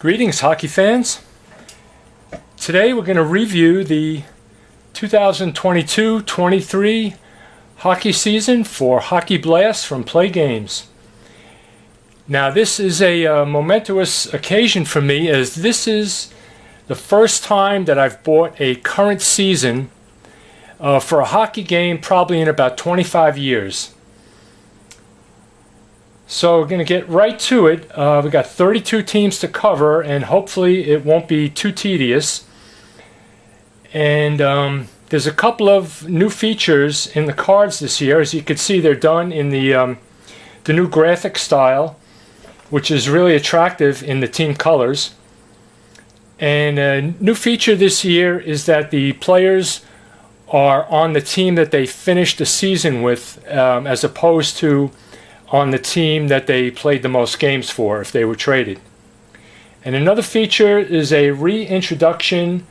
Greetings, hockey fans. Today we're going to review the 2022-23 hockey season for Hockey Blast from Play Games. Now this is a momentous occasion for me, as this is the first time that I've bought a current season for a hockey game probably in about 25 years. So we're going to get right to it. We've got 32 teams to cover, and hopefully it won't be too tedious. And there's a couple of new features in the cards this year. As you can see, they're done in the new graphic style, which is really attractive in the team colors. And a new feature this year is that the players are on the team that they finished the season with, as opposed to on the team that they played the most games for if they were traded. And another feature is a reintroduction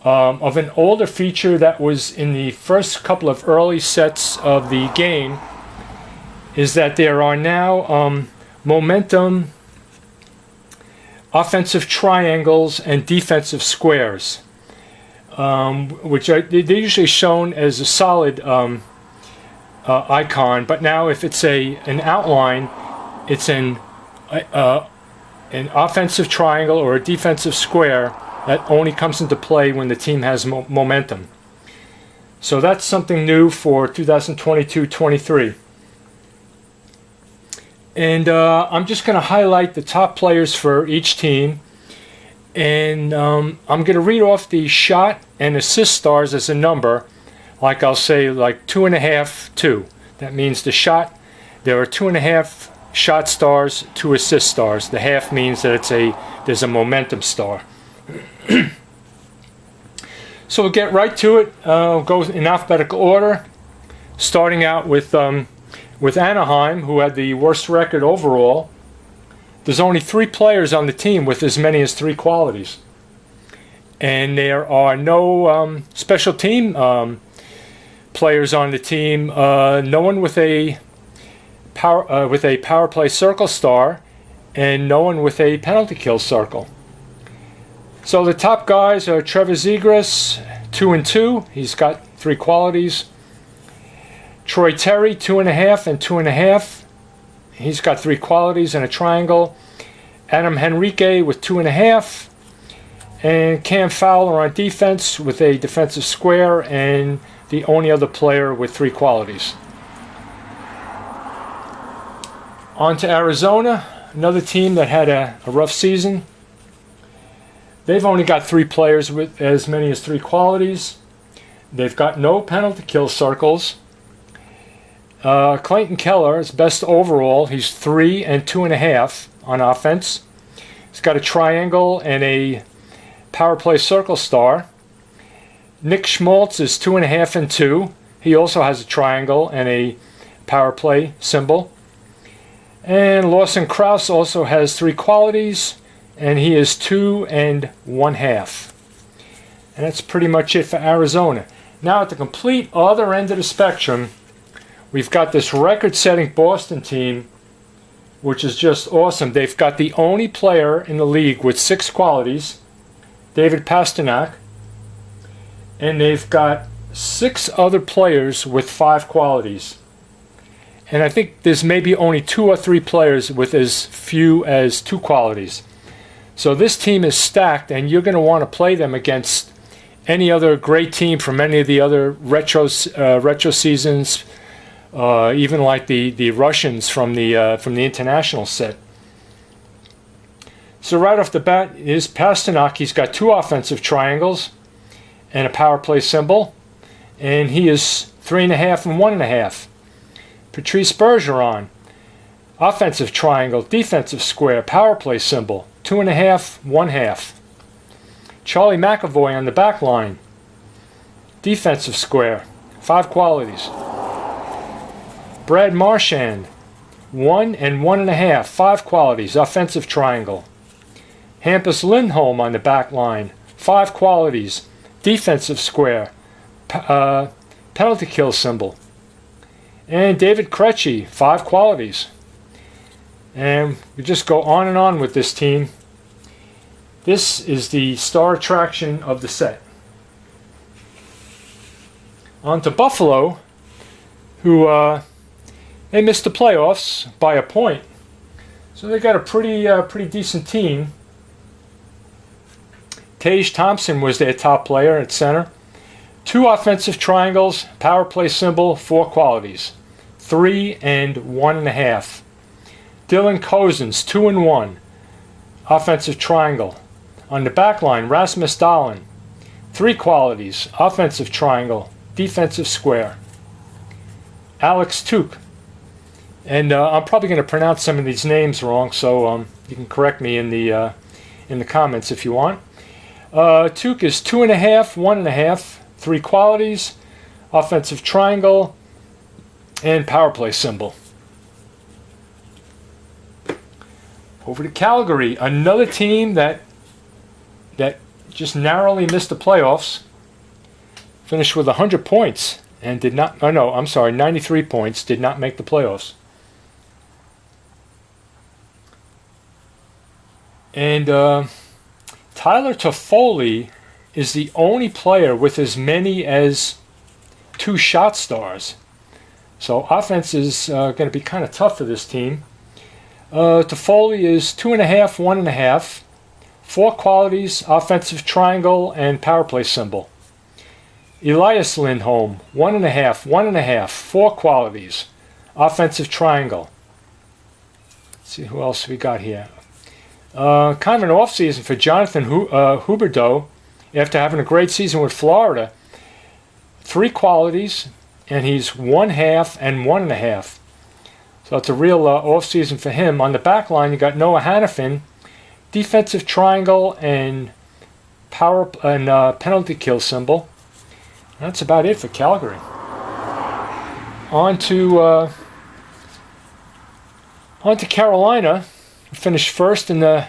of an older feature that was in the first couple of early sets of the game, is that there are now momentum offensive triangles and defensive squares, which they're usually shown as a solid icon, but now if it's an outline, it's an offensive triangle or a defensive square that only comes into play when the team has momentum. So that's something new for 2022-23. And I'm just going to highlight the top players for each team, and I'm going to read off the shot and assist stars as a number. Like I'll say, like 2.5, 2. That means the shot, there are 2.5 shot stars, 2 assist stars. The half means that there's a momentum star. So we'll get right to it. We'll go in alphabetical order, starting out with Anaheim, who had the worst record overall. There's only 3 players on the team with as many as 3 qualities, and there are no special team players on the team. No one with a power play circle star, and no one with a penalty kill circle. So the top guys are Trevor Zegras, 2 and 2. He's got 3 qualities. Troy Terry, 2.5 and 2.5. He's got 3 qualities and a triangle. Adam Henrique with 2.5. And Cam Fowler on defense with a defensive square, and the only other player with 3 qualities. On to Arizona, another team that had a rough season. They've only got 3 players with as many as 3 qualities. They've got no penalty kill circles. Clayton Keller is best overall. He's 3 and 2.5 on offense. He's got a triangle and a power play circle star. Nick Schmaltz is 2.5 and 2. He also has a triangle and a power play symbol. And Lawson Krause also has 3 qualities, and he is 2 and 1/2. And that's pretty much it for Arizona. Now at the complete other end of the spectrum, we've got this record-setting Boston team, which is just awesome. They've got the only player in the league with 6 qualities, David Pastrnak. And they've got 6 other players with 5 qualities. And I think there's maybe only 2 or 3 players with as few as 2 qualities. So this team is stacked, and you're going to want to play them against any other great team from any of the other retro seasons, even like the Russians from the international set. So right off the bat is Pastrnak. He's got 2 offensive triangles and a power play symbol, and he is 3.5 and 1.5. Patrice Bergeron, offensive triangle, defensive square, power play symbol, 2.5, 1/2. Charlie McAvoy on the back line, defensive square, 5 qualities. Brad Marchand, 1 and 1.5, 5 qualities, offensive triangle. Hampus Lindholm on the back line, 5 qualities, defensive square, penalty kill symbol. And David Krejci, 5 qualities. And we just go on and on with this team. This is the star attraction of the set. On to Buffalo, who they missed the playoffs by a point. So they got a pretty decent team. Tage Thompson was their top player at center. 2 offensive triangles, power play symbol, 4 qualities. 3 and 1.5. Dylan Cozens, 2 and 1. Offensive triangle. On the back line, Rasmus Dahlin. 3 qualities, offensive triangle, defensive square. Alex Tuch. And I'm probably going to pronounce some of these names wrong, so you can correct me in the comments if you want. Tuch is 2.5, 1.5, 3 qualities, offensive triangle, and power play symbol. Over to Calgary, another team that just narrowly missed the playoffs. Finished with 100 points and did not. Oh no, I'm sorry, 93 points. Did not make the playoffs. And Tyler Toffoli is the only player with as many as 2 shot stars. So offense is going to be kind of tough for this team. Toffoli is 2.5, 1.5. 4 qualities, offensive triangle, and power play symbol. Elias Lindholm, 1.5, 1.5. 4 qualities, offensive triangle. Let's see who else we got here. Kind of an off season for Jonathan Huberdeau after having a great season with Florida. 3 qualities, and he's 1.5 and 1.5. So it's a real off season for him. On the back line, you got Noah Hannafin, defensive triangle and penalty kill symbol. That's about it for Calgary. On to Carolina. Finished first in the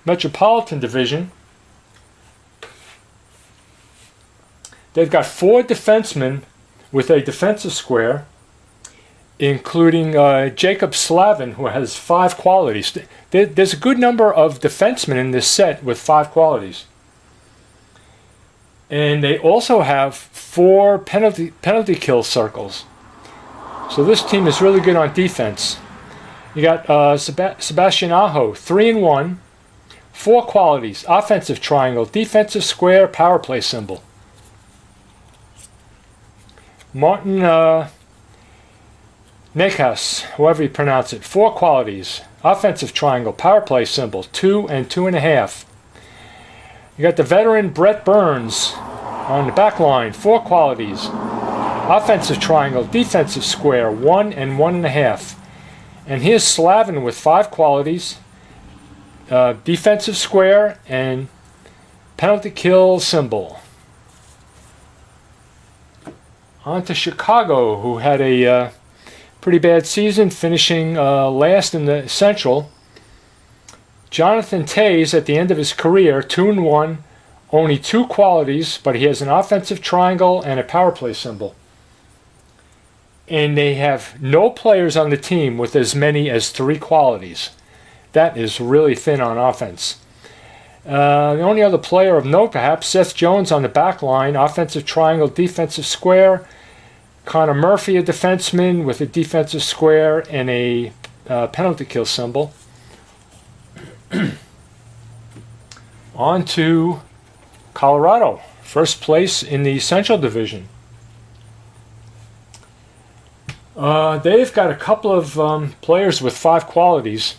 Metropolitan Division. They've got 4 defensemen with a defensive square, including Jacob Slavin, who has 5 qualities. There's a good number of defensemen in this set with 5 qualities. And they also have 4 penalty kill circles. So this team is really good on defense. You got Sebastian Aho, 3 and 1, 4 qualities, offensive triangle, defensive square, power play symbol. Martin Necas, however you pronounce it, 4 qualities, offensive triangle, power play symbol, 2 and 2.5. You got the veteran Brett Burns on the back line, 4 qualities, offensive triangle, defensive square, 1 and 1.5. And here's Slavin with 5 qualities, defensive square and penalty kill symbol. On to Chicago, who had a pretty bad season, finishing last in the Central. Jonathan Toews, at the end of his career, 2 and 1, only 2 qualities, but he has an offensive triangle and a power play symbol. And they have no players on the team with as many as 3 qualities. That is really thin on offense. The only other player of note, perhaps, Seth Jones on the back line, offensive triangle, defensive square. Connor Murphy, a defenseman with a defensive square and a penalty kill symbol. On to Colorado, first place in the Central Division. They've got a couple of players with 5 qualities.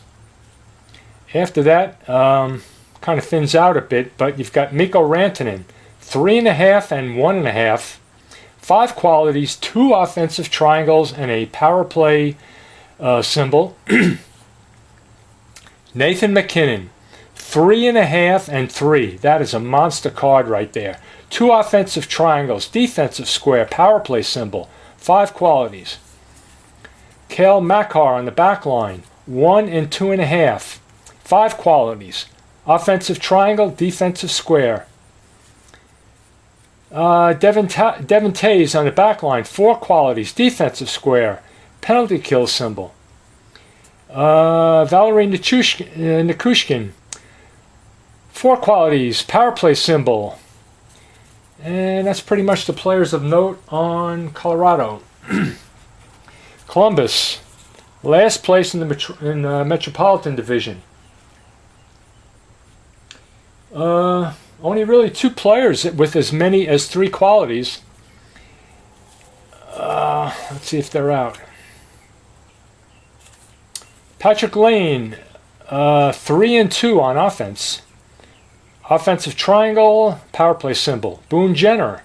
After that, kind of thins out a bit, but you've got Mikko Rantanen, 3.5 and 1.5. 5 qualities, 2 offensive triangles, and a power play symbol. Nathan McKinnon, 3.5 and 3. That is a monster card right there. 2 offensive triangles, defensive square, power play symbol, 5 qualities. Cale Makar on the back line, 1 and 2.5. 5 qualities, offensive triangle, defensive square. Devin Toews on the back line, 4 qualities, defensive square, penalty kill symbol. Valerie Nikushkin, 4 qualities, power play symbol. And that's pretty much the players of note on Colorado. Columbus, last place in the Metropolitan Division. Only really 2 players with as many as 3 qualities. Let's see if they're out. Patrick Lane, 3 and 2 on offense. Offensive triangle, power play symbol. Boone Jenner,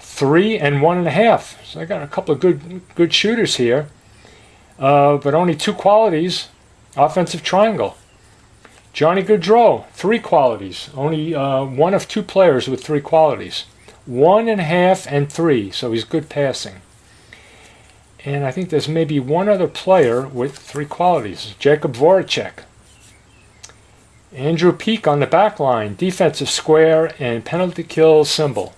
3 and 1.5. So I got a couple of good shooters here, but only 2 qualities. Offensive triangle. Johnny Gaudreau, 3 qualities. Only 1 of 2 players with 3 qualities. 1.5 and 3, so he's good passing. And I think there's maybe 1 other player with 3 qualities. Jacob Voracek. Andrew Peak on the back line, defensive square and penalty kill symbol.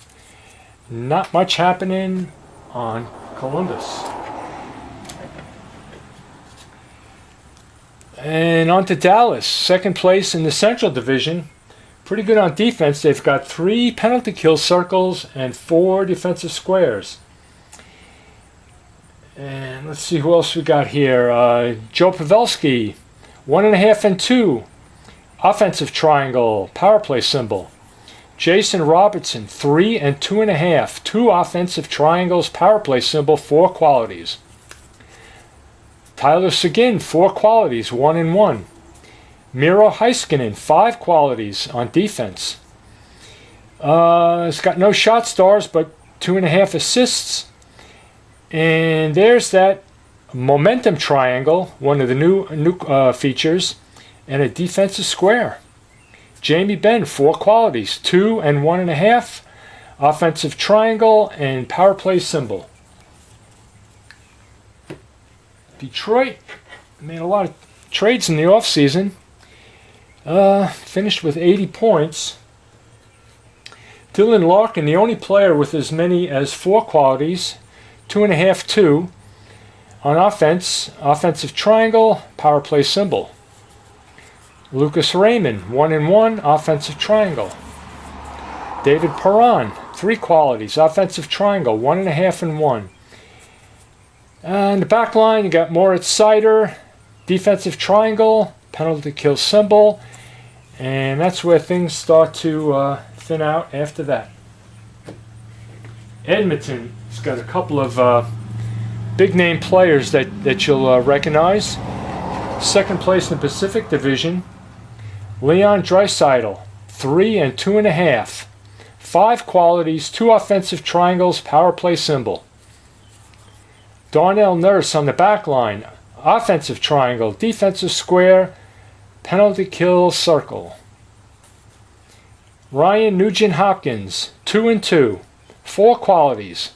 Not much happening on Columbus. And on to Dallas, second place in the Central Division. Pretty good on defense. They've got 3 penalty kill circles and 4 defensive squares. And let's see who else we got here. Joe Pavelski, 1.5 and 2. Offensive triangle, power play symbol. Jason Robertson, 3 and 2.5. 2 offensive triangles, power play symbol, 4 qualities. Tyler Seguin, 4 qualities, 1 and 1. Miro Heiskanen, 5 qualities on defense. It's got no shot stars, but 2.5 assists. And there's that momentum triangle, one of the new features, and a defensive square. Jamie Benn, 4 qualities, 2 and 1.5. Offensive triangle and power play symbol. Detroit made a lot of trades in the offseason. Finished with 80 points. Dylan Larkin, the only player with as many as 4 qualities, 2.5, 2. On offense, offensive triangle, power play symbol. Lucas Raymond, 1 and 1, offensive triangle. David Perron, 3 qualities, offensive triangle, 1.5 and 1. On the back line, you got Moritz Seider, defensive triangle, penalty kill symbol, and that's where things start to thin out after that. Edmonton has got a couple of big name players that you'll recognize. Second place in the Pacific Division, Leon Draisaitl, 3 and 2.5. 5 qualities, 2 offensive triangles, power play symbol. Darnell Nurse on the back line, offensive triangle, defensive square, penalty kill circle. Ryan Nugent-Hopkins, 2 and 2, 4 qualities,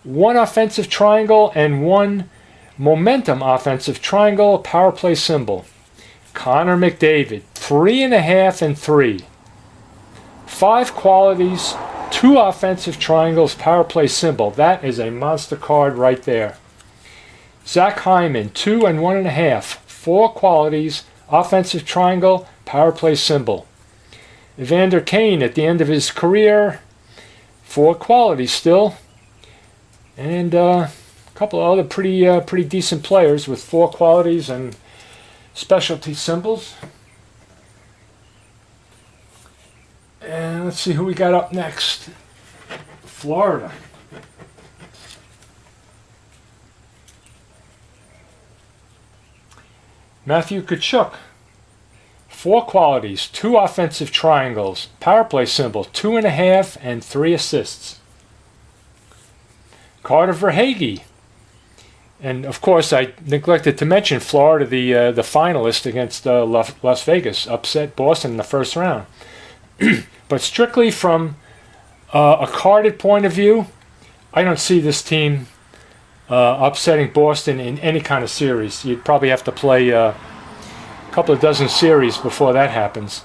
1 offensive triangle and 1 momentum offensive triangle, power play symbol. Connor McDavid, 3.5 and 3, 5 qualities, 2 offensive triangles, power play symbol. That is a monster card right there. Zach Hyman, 2 and 1.5, 4 qualities, offensive triangle, power play symbol. Evander Kane at the end of his career, 4 qualities still. And a couple of other pretty decent players with 4 qualities and specialty symbols. And let's see who we got up next. Florida. Matthew Tkachuk, 4 qualities, 2 offensive triangles, power play symbol, 2.5 and 3 assists. Carter Verhaeghe, and of course I neglected to mention Florida, the finalist against Las Vegas, upset Boston in the first round. But strictly from a carded point of view, I don't see this team upsetting Boston in any kind of series. You'd probably have to play a couple of dozen series before that happens.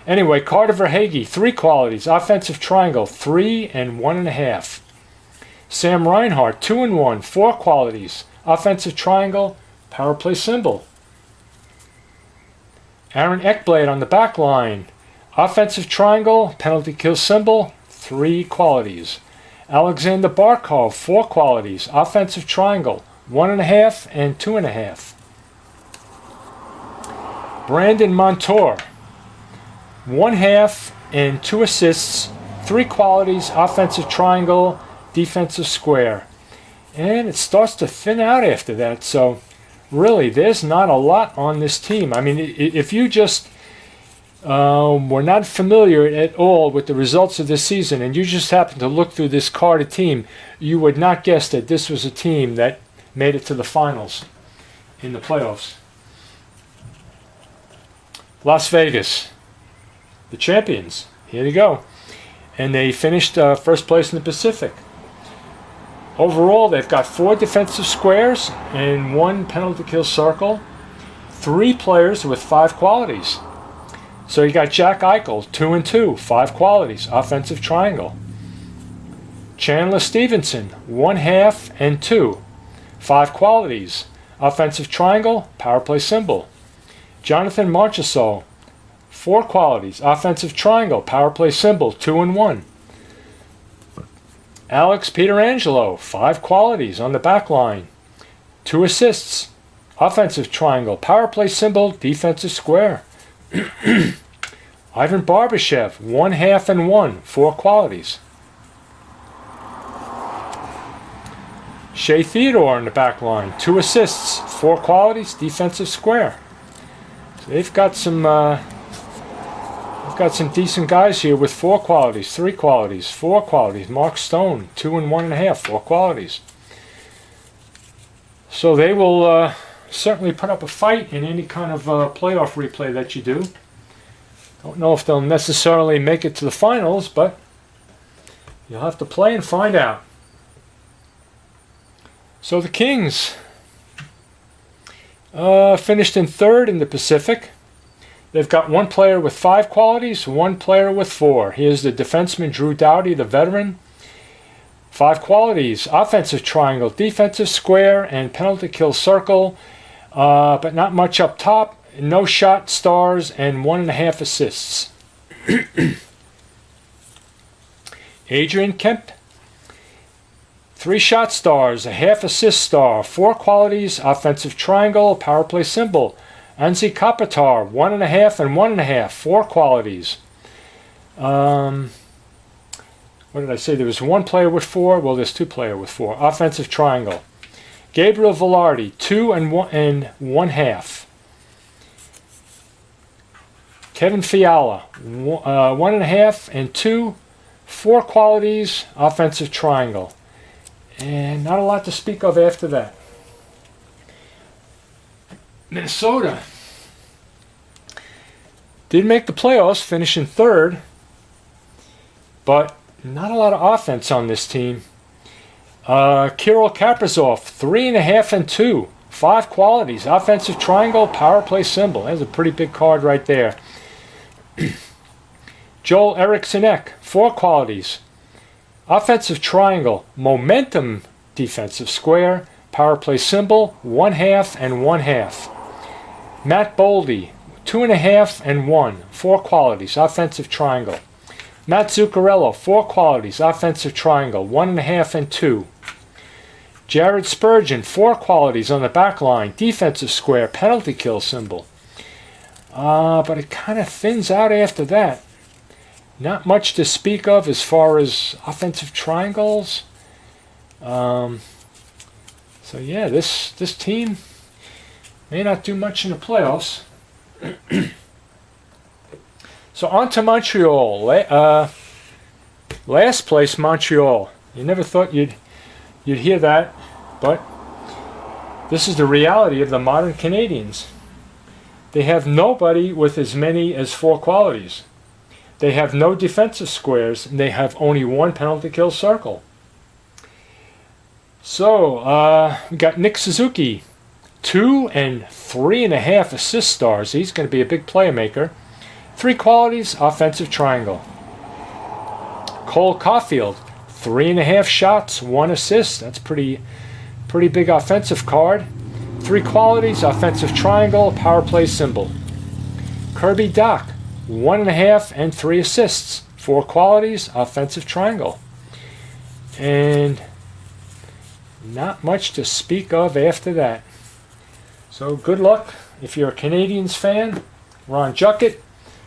Anyway, Carter Verhaeghe, 3 qualities, offensive triangle, 3 and 1.5. Sam Reinhart, 2 and 1, 4 qualities, offensive triangle, power play symbol. Aaron Ekblad on the back line, Offensive triangle, penalty kill symbol, 3 qualities. Alexander Barkov, 4 qualities. Offensive triangle, 1.5 and 2.5. Brandon Montour, 1.5 and 2 assists, 3 qualities. Offensive triangle, defensive square. And it starts to thin out after that. So really, there's not a lot on this team. I mean, if you just were not familiar at all with the results of this season, and you just happened to look through this carded team, you would not guess that this was a team that made it to the finals in the playoffs. Las Vegas, the champions. Here you go. And they finished first place in the Pacific. Overall, they've got 4 defensive squares and 1 penalty kill circle. 3 players with 5 qualities. So you got Jack Eichel, 2 and 2, 5 qualities, offensive triangle. Chandler Stevenson, 1.5 and 2, 5 qualities, offensive triangle, power play symbol. Jonathan Marchessault, 4 qualities, offensive triangle, power play symbol, 2 and 1. Alex Pietrangelo, 5 qualities on the back line, 2 assists, offensive triangle, power play symbol, defensive square. Ivan Barbashev, 1.5 and 1, 4 qualities. Shea Theodore in the back line, 2 assists, 4 qualities, defensive square. So they've got some decent guys here with 4 qualities, 3 qualities, 4 qualities. Mark Stone, 2 and 1.5, 4 qualities. So they will certainly put up a fight in any kind of playoff replay that you do. Don't know if they'll necessarily make it to the finals, but you'll have to play and find out. So the Kings finished in 3rd in the Pacific. They've got 1 player with 5 qualities, 1 player with 4. Here's the defenseman Drew Doughty, the veteran. 5 qualities, offensive triangle, defensive square, and penalty kill circle. But not much up top. No shot stars and 1.5 assists. Adrian Kemp, 3 shot stars, a half assist star, 4 qualities, offensive triangle, power play symbol. Anze Kopitar, 1.5 and 1.5, 4 qualities. What did I say? There was 1 player with 4. Well, there's 2 players with 4. Offensive triangle. Gabriel Velarde, 2 and 1.5. Kevin Fiala, 1.5 and 2, 4 qualities, offensive triangle. And not a lot to speak of after that. Minnesota did make the playoffs, finishing 3rd, but not a lot of offense on this team. Kirill Kaprizov, 3.5 and 2, 5 qualities, offensive triangle, power play symbol. That's a pretty big card right there. Joel Eriksson-Ek, 4 qualities, offensive triangle, momentum, defensive square, power play symbol, 1.5 and 1.5. Matt Boldy, 2.5 and 1, 4 qualities, offensive triangle. Matt Zuccarello, 4 qualities, offensive triangle, 1.5 and 2. Jared Spurgeon, 4 qualities on the back line, defensive square, penalty kill symbol. But it kind of thins out after that. Not much to speak of as far as offensive triangles. So yeah, this team may not do much in the playoffs. So on to Montreal. Last place, Montreal. You never thought you'd hear that, but this is the reality of the modern Canadians. They have nobody with as many as 4 qualities. They have no defensive squares, and they have only 1 penalty kill circle. So, we got Nick Suzuki, 2 and 3.5 assist stars. He's going to be a big playmaker. 3 qualities, offensive triangle. Cole Caulfield, 3.5 shots, 1 assist. That's pretty big offensive card. 3 qualities, offensive triangle, power play symbol. Kirby Dach, 1.5, and 3 assists. 4 qualities, offensive triangle. And not much to speak of after that. So good luck if you're a Canadiens fan. Ron Juckett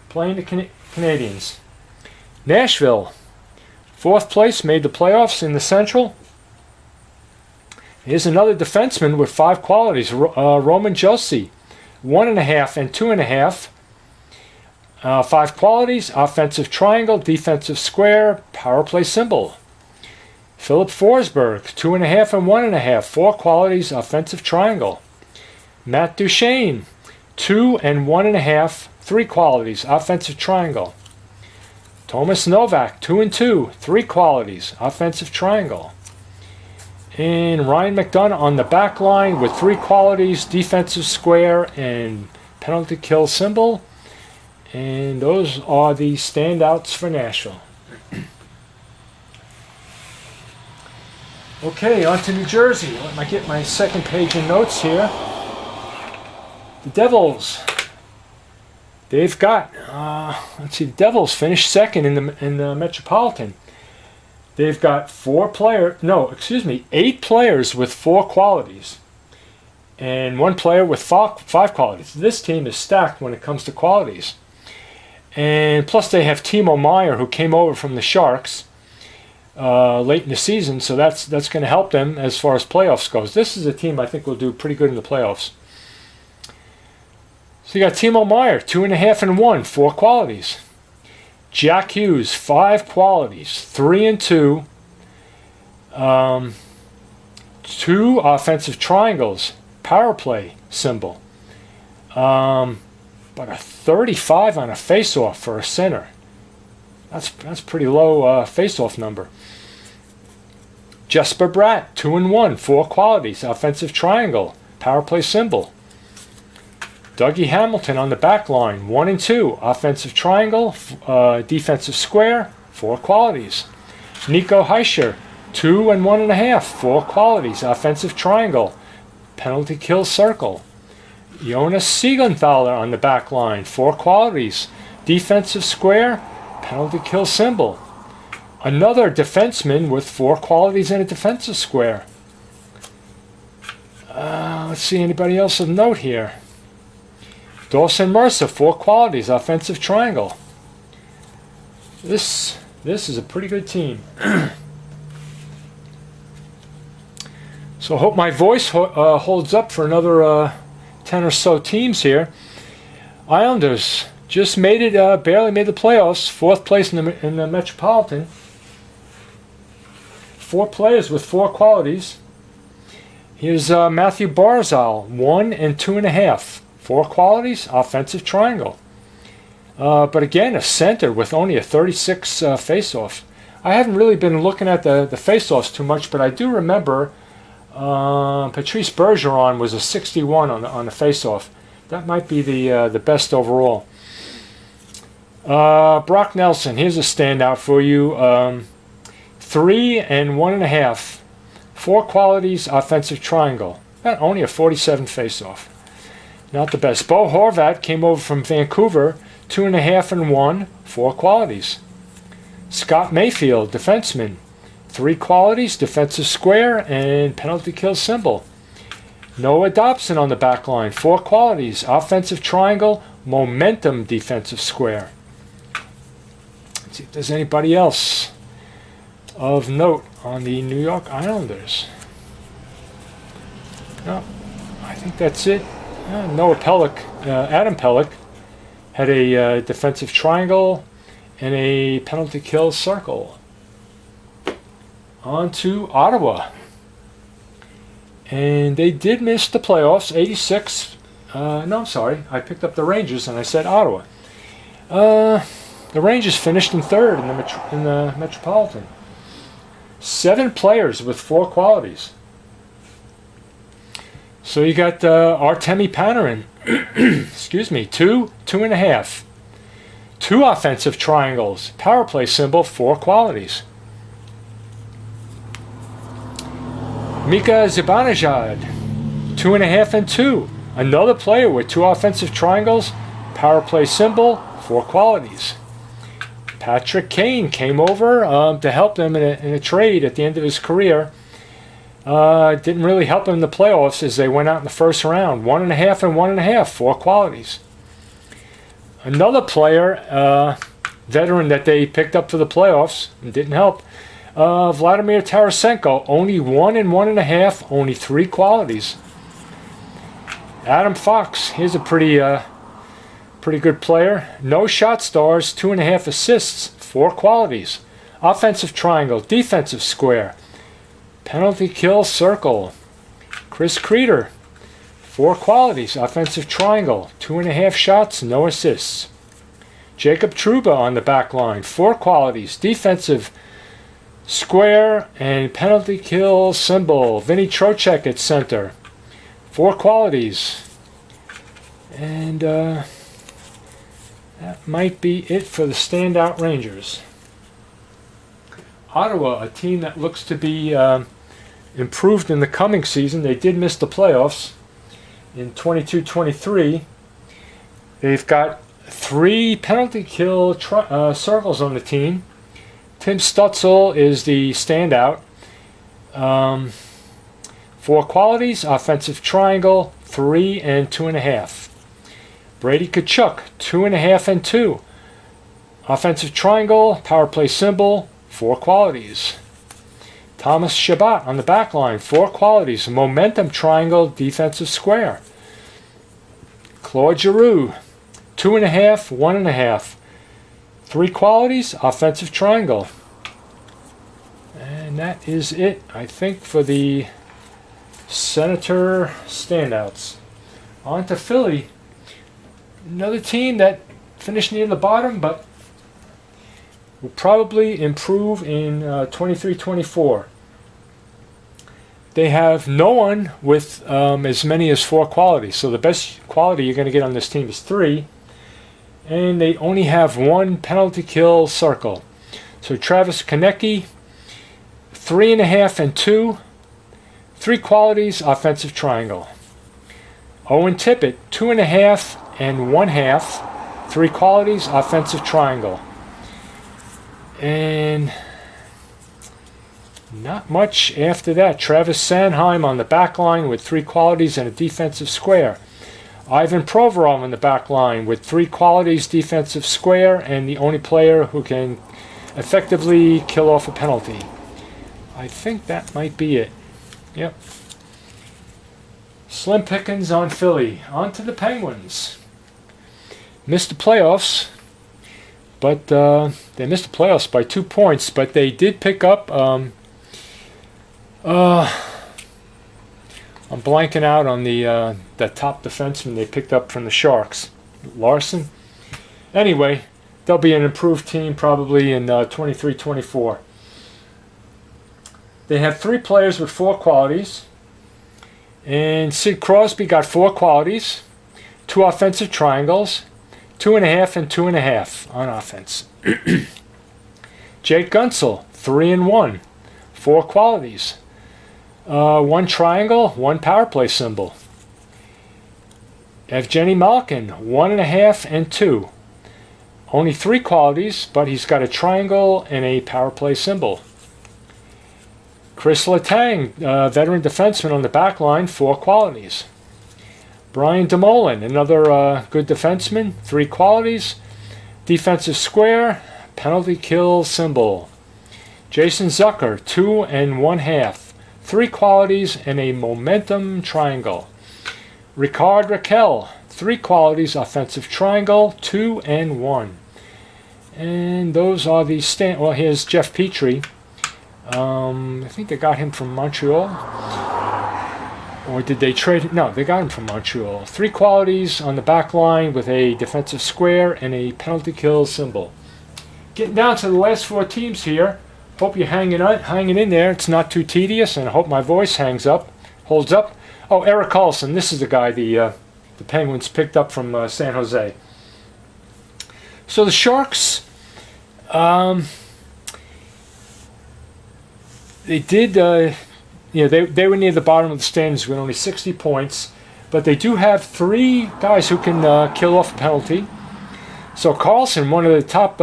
playing the Canadiens. Nashville, 4th place, made the playoffs in the Central. Here's another defenseman with 5 qualities, Roman Josi, 1.5 and 2.5. 5 qualities, offensive triangle, defensive square, power play symbol. Philip Forsberg, 2.5 and 1.5, 4 qualities, offensive triangle. Matt Duchene, 2 and 1.5, 3 qualities, offensive triangle. Thomas Novak, 2 and 2, 3 qualities, offensive triangle. And Ryan McDonough on the back line with 3 qualities, defensive square, and penalty kill symbol. And those are the standouts for Nashville. Okay, on to New Jersey. Let me get my second page of notes here. The Devils. They've got, the Devils finished second in the Metropolitan. They've got 8 players with 4 qualities. And 1 player with 5 qualities. This team is stacked when it comes to qualities. And plus they have Timo Meier, who came over from the Sharks late in the season, so that's going to help them as far as playoffs goes. This is a team I think will do pretty good in the playoffs. So you got Timo Meier, 2.5 and 1, 4 qualities. Jack Hughes, 5 qualities, 3 and 2. 2 offensive triangles, power play symbol. But a 35 on a face-off for a center. That's pretty low face-off number. Jesper Bratt, 2 and 1, 4 qualities, offensive triangle, power play symbol. Dougie Hamilton on the back line, 1 and 2, offensive triangle, defensive square, 4 qualities. Nico Hischier, 2 and 1.5, 4 qualities, offensive triangle, penalty kill circle. Jonas Siegenthaler on the back line, 4 qualities, defensive square, penalty kill symbol. Another defenseman with 4 qualities in a defensive square. Let's see anybody else of note here. Dawson Mercer, 4 qualities, offensive triangle. This is a pretty good team. So I hope my voice holds up for another 10 or so teams here. Islanders just made it, barely made the playoffs. 4th place in the Metropolitan. 4 players with 4 qualities. Here's Matthew Barzal, 1 and 2.5. 4 qualities, offensive triangle. But again, a center with only a 36 face-off. I haven't really been looking at the face-offs too much, but I do remember Patrice Bergeron was a 61 on the face-off. That might be the best overall. Brock Nelson, here's a standout for you. 3 and 1.5. 4 qualities, offensive triangle. Only a 47 face-off. Not the best. Bo Horvat came over from Vancouver, 2.5 and 1, 4 qualities. Scott Mayfield, defenseman, 3 qualities, defensive square, and penalty kill symbol. Noah Dobson on the back line, 4 qualities, offensive triangle, momentum defensive square. Let's see if there's anybody else of note on the New York Islanders. No, I think that's it. Noah Pellick, Adam Pellick, had a defensive triangle and a penalty kill circle. On to Ottawa. And they did miss the playoffs, 86. No, I'm sorry. I picked up the Rangers and I said Ottawa. The Rangers finished in 3rd in the Metropolitan. 7 players with 4 qualities. So you got Artemi Panarin, excuse me, 2.5. 2 offensive triangles, power play symbol, 4 qualities. Mika Zibanejad, 2.5 and 2. Another player with 2 offensive triangles, power play symbol, 4 qualities. Patrick Kane came over to help them in a trade at the end of his career. Didn't really help them in the playoffs as they went out in the first round. 1.5 and 1.5, 4 qualities. Another player, veteran that they picked up for the playoffs and didn't help, Vladimir Tarasenko, only 1 and 1.5, only 3 qualities. Adam Fox, here's a pretty good player. No shot stars, 2.5 assists, 4 qualities. Offensive triangle, defensive square, penalty kill circle. Chris Kreider, 4 qualities. Offensive triangle, 2.5 shots, no assists. Jacob Trouba on the back line, 4 qualities. Defensive square and penalty kill symbol. Vinny Trocheck at center, 4 qualities. And that might be it for the standout Rangers. Ottawa, a team that looks to be improved in the coming season. They did miss the playoffs in 22-23. They've got 3 penalty kill circles on the team. Tim Stutzel is the standout. 4 qualities, offensive triangle, 3 and 2.5. Brady Tkachuk, 2.5 and 2. Offensive triangle, power play symbol, 4 qualities. Thomas Chabot on the back line, 4 qualities. Momentum triangle, defensive square. Claude Giroux, 2.5, 1.5. 3 qualities, offensive triangle. And that is it, I think, for the Senator standouts. On to Philly. Another team that finished near the bottom, but will probably improve in 23-24. They have no one with as many as 4 qualities. So the best quality you're going to get on this team is 3. And they only have 1 penalty kill circle. So Travis Konecny, 3.5 and 2. 3 qualities, offensive triangle. Owen Tippett, 2.5 and 1/2. 3 qualities, offensive triangle. And not much after that. Travis Sanheim on the back line with 3 qualities and a defensive square. Ivan Provorov on the back line with 3 qualities, defensive square, and the only player who can effectively kill off a penalty. I think that might be it. Yep. Slim pickings on Philly. On to the Penguins. Missed the playoffs, but they missed the playoffs by 2 points, but they did pick up I'm blanking out on the top defenseman they picked up from the Sharks. Larson? Anyway, they'll be an improved team probably in 23-24. They have 3 players with 4 qualities. And Sid Crosby got 4 qualities, 2 offensive triangles, 2.5 and 2.5 on offense. Jake Gunsel, 3 and 1, 4 qualities. 1 triangle, 1 power play symbol. Evgeny Malkin, 1.5 and 2. Only 3 qualities, but he's got a triangle and a power play symbol. Chris Letang, veteran defenseman on the back line, 4 qualities. Brian Dumoulin, another good defenseman, 3 qualities. Defensive square, penalty kill symbol. Jason Zucker, 2 and 1/2. 3 qualities and a momentum triangle. Ricard Raquel, 3 qualities, offensive triangle, 2 and 1. And those are the well, here's Jeff Petrie. I think they got him from Montreal. Or did they trade him? No, they got him from Montreal. 3 qualities on the back line with a defensive square and a penalty kill symbol. Getting down to the last 4 teams here. Hope you're hanging in there. It's not too tedious, and I hope my voice holds up. Oh, Erik Karlsson. This is the guy the Penguins picked up from San Jose. So the Sharks, they did, they were near the bottom of the standings with only 60 points, but they do have 3 guys who can kill off a penalty. So Carlson, one of the top...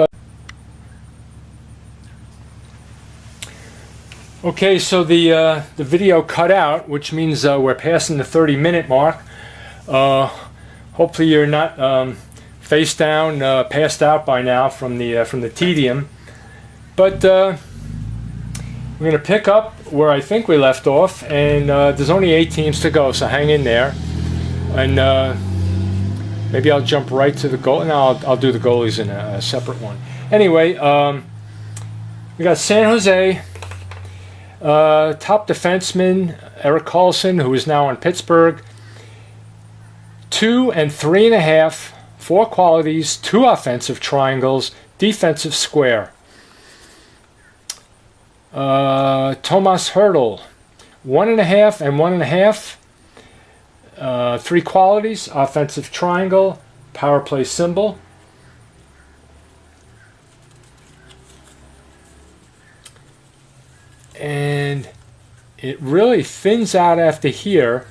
Okay, so the video cut out, which means we're passing the 30-minute mark. Hopefully you're not face down, passed out by now from the tedium. But we're going to pick up where I think we left off, and there's only 8 teams to go, so hang in there. And maybe I'll jump right to the goal. No, I'll do the goalies in a separate one. Anyway, we got San Jose. Top defenseman Erik Karlsson, who is now on Pittsburgh. 2 and 3.5, 4 qualities, 2 offensive triangles, defensive square. Thomas Hertl, 1.5 and 1.5, 3 qualities, offensive triangle, power play symbol. And it really thins out after here.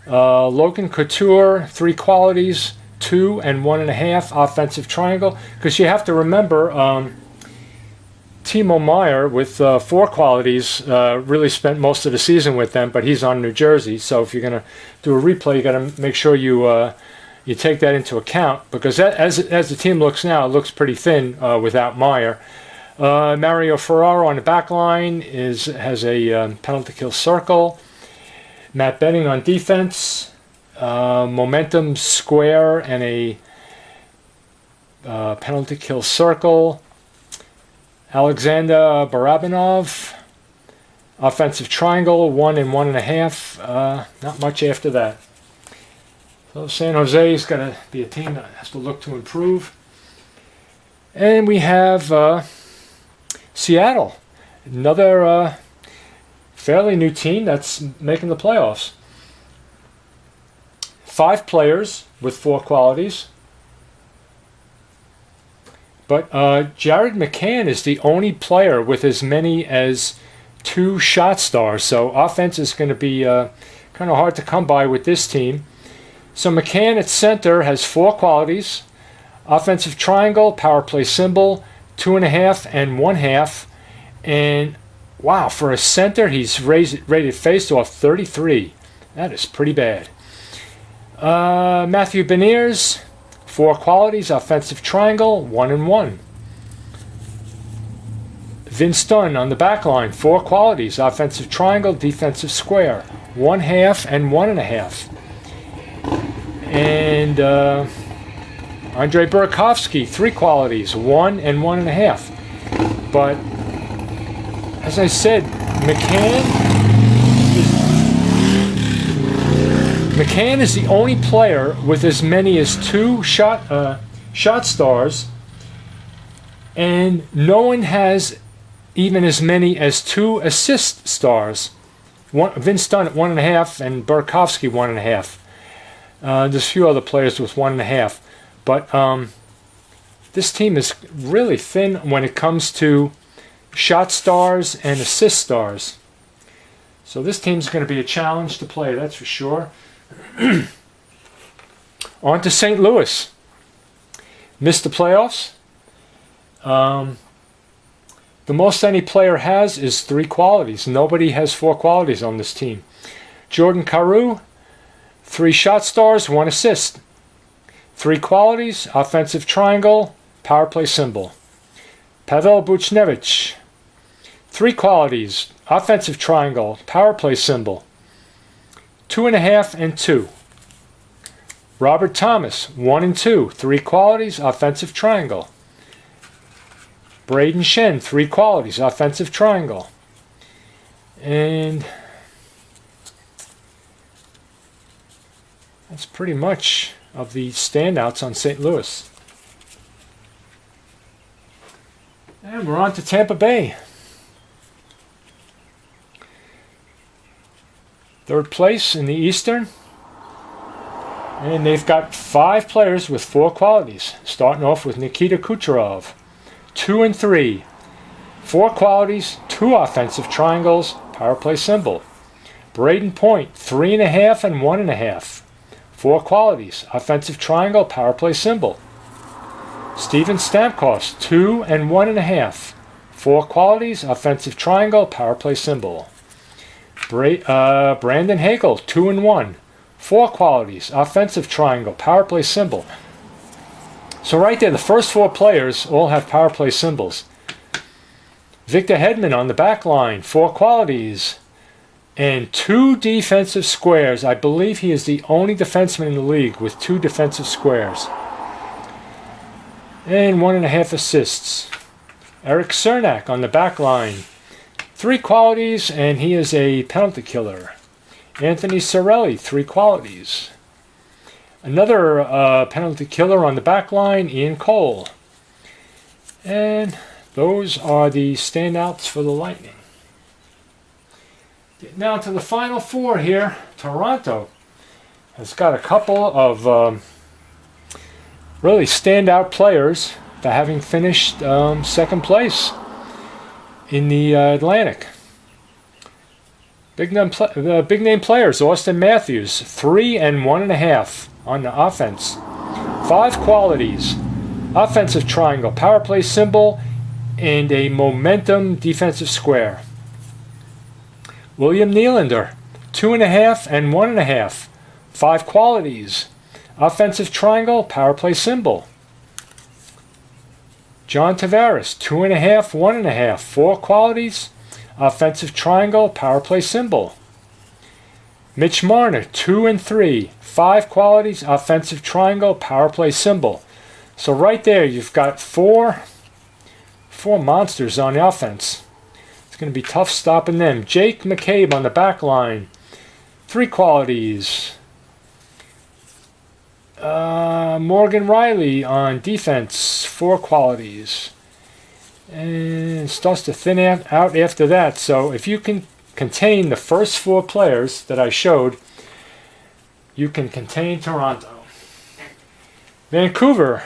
Logan Couture, 3 qualities, 2 and 1.5, offensive triangle. Because you have to remember, Timo Meier with 4 qualities really spent most of the season with them, but he's on New Jersey. So if you're going to do a replay, you got to make sure you take that into account, because as the team looks now, it looks pretty thin without Meier. Mario Ferraro on the back line has a penalty kill circle. Matt Benning on defense, momentum square and a penalty kill circle. Alexander Barabanov, offensive triangle, 1 and 1.5. Not much after that. So San Jose is going to be a team that has to look to improve. And we have Seattle, another fairly new team that's making the playoffs. 5 players with 4 qualities. But Jared McCann is the only player with as many as 2 shot stars. So offense is going to be kind of hard to come by with this team. So McCann at center has 4 qualities. Offensive triangle, power play symbol, 2.5 and 1/2. And wow, for a center, he's rated face-off 33. That is pretty bad. Matthew Beniers, 4 qualities, offensive triangle, 1 and 1. Vince Dunn on the back line, 4 qualities, offensive triangle, defensive square, 1/2 and 1.5. And Andrei Burakovsky, 3 qualities, 1 and 1.5. But as I said, McCann is the only player with as many as 2 shot stars, and no one has even as many as 2 assist stars. Vince Dunn at 1.5 and Burakovsky 1.5. There's a few other players with 1.5, but this team is really thin when it comes to shot stars and assist stars. So this team's going to be a challenge to play, that's for sure. On to St. Louis. Missed the playoffs. The most any player has is 3 qualities. Nobody has 4 qualities on this team. Jordan Carew, 3 shot stars, 1 assist. 3 qualities, offensive triangle, power play symbol. Pavel Buchnevich, 3 qualities, offensive triangle, power play symbol. 2.5 and 2. Robert Thomas, 1 and 2, 3 qualities, offensive triangle. Braden Shen, 3 qualities, offensive triangle. And that's pretty much of the standouts on St. Louis. And we're on to Tampa Bay. 3rd place in the Eastern. And they've got 5 players with 4 qualities, starting off with Nikita Kucherov, 2 and 3, 4 qualities, 2 offensive triangles, power play symbol. Braden Point, 3.5 and 1.5, 4 qualities, offensive triangle, power play symbol. Steven Stamkos, 2 and 1.5. 4 qualities, offensive triangle, power play symbol. Brandon Hagel, 2 and 1. 4 qualities, offensive triangle, power play symbol. So right there, the first 4 players all have power play symbols. Victor Hedman on the back line, 4 qualities, and 2 defensive squares. I believe he is the only defenseman in the league with 2 defensive squares. And 1.5 assists. Eric Cernak on the back line, 3 qualities, and he is a penalty killer. Anthony Cirelli, 3 qualities. Another penalty killer on the back line, Ian Cole. And those are the standouts for the Lightning. Getting down to the final 4 here. Toronto has got a couple of really standout players for having finished second place in the Atlantic. Big name players, Austin Matthews, 3 and 1.5 on the offense. 5 qualities, offensive triangle, power play symbol, and a momentum defensive square. William Nylander, 2.5 and 1.5. 5 qualities, offensive triangle, power play symbol. John Tavares, 2.5, 1.5. 4 qualities, offensive triangle, power play symbol. Mitch Marner, 2 and 3. 5 qualities, offensive triangle, power play symbol. So right there, you've got four monsters on the offense. It's going to be tough stopping them. Jake McCabe on the back line, 3 qualities. Morgan Riley on defense, 4 qualities. And it starts to thin out after that. So if you can contain the first 4 players that I showed, you can contain Toronto. Vancouver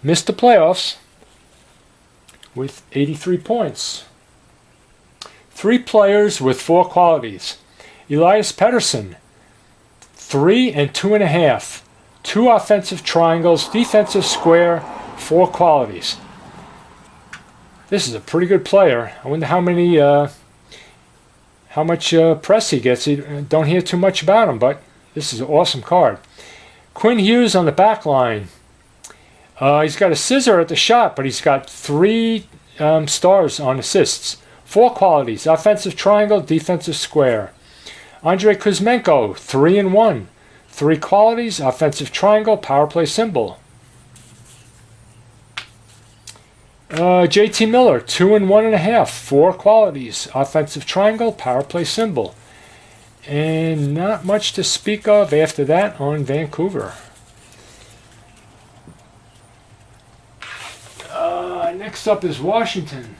missed the playoffs with 83 points. 3 players with 4 qualities. Elias Pettersson, 3 and 2.5. 2 offensive triangles, defensive square, 4 qualities. This is a pretty good player. I wonder how much press he gets. You don't hear too much about him, but this is an awesome card. Quinn Hughes on the back line. He's got a scissor at the shot, but he's got 3 stars on assists. 4 qualities, offensive triangle, defensive square. Andrei Kuzmenko, 3 and 1. 3 qualities, offensive triangle, power play symbol. JT Miller, 2 and 1.5. 4 qualities, offensive triangle, power play symbol. And not much to speak of after that on Vancouver. Next up is Washington.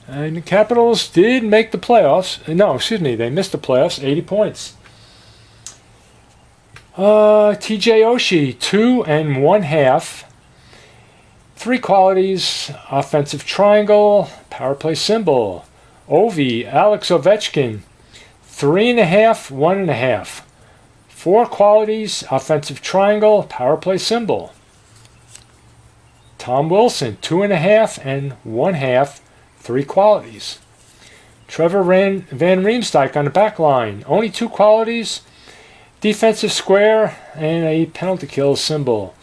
And the Capitals did make the playoffs. No, excuse me, they missed the playoffs, 80 points. TJ Oshie, 2 and 1/2. 3 qualities, offensive triangle, power play symbol. Ovi, Alex Ovechkin, 3.5, 1.5. 4 qualities, offensive triangle, power play symbol. Tom Wilson, 2.5 and 1/2. 3 qualities. Trevor Van Riemsdyk on the back line, only 2 qualities, defensive square, and a penalty kill symbol.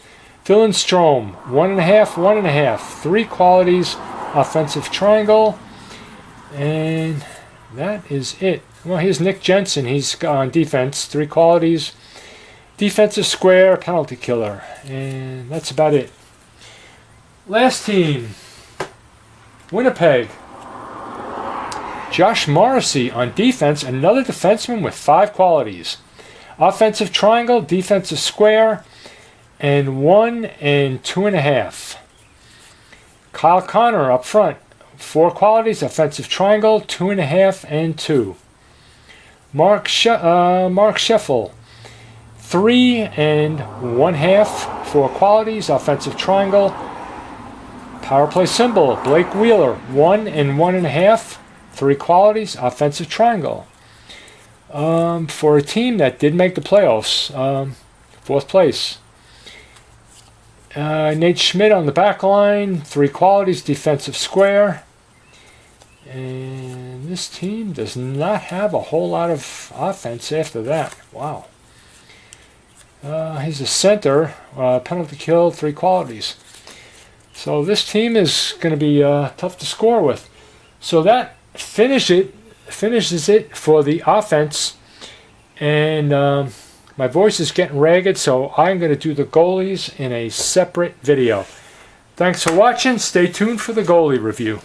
Dylan Strome, 1.5, 1.5. 3 qualities, offensive triangle, and that is it. Well, here's Nick Jensen. He's on defense, 3 qualities, defensive square, penalty killer, and that's about it. Last team, Winnipeg. Josh Morrissey on defense, another defenseman with 5 qualities. Offensive triangle, defensive square, and 1 and 2.5. Kyle Connor up front, 4 qualities, offensive triangle, 2.5 and 2. Mark Scheffel, 3 and 1/2, 4 qualities, offensive triangle, power play symbol. Blake Wheeler, 1 and 1.5, 3 qualities, offensive triangle. For a team that did make the playoffs, 4th place. Nate Schmidt on the back line, 3 qualities, defensive square. And this team does not have a whole lot of offense after that. Wow. He's a center, penalty kill, 3 qualities. So this team is going to be tough to score with. So that finishes it for the offense. And my voice is getting ragged, so I'm going to do the goalies in a separate video. Thanks for watching. Stay tuned for the goalie review.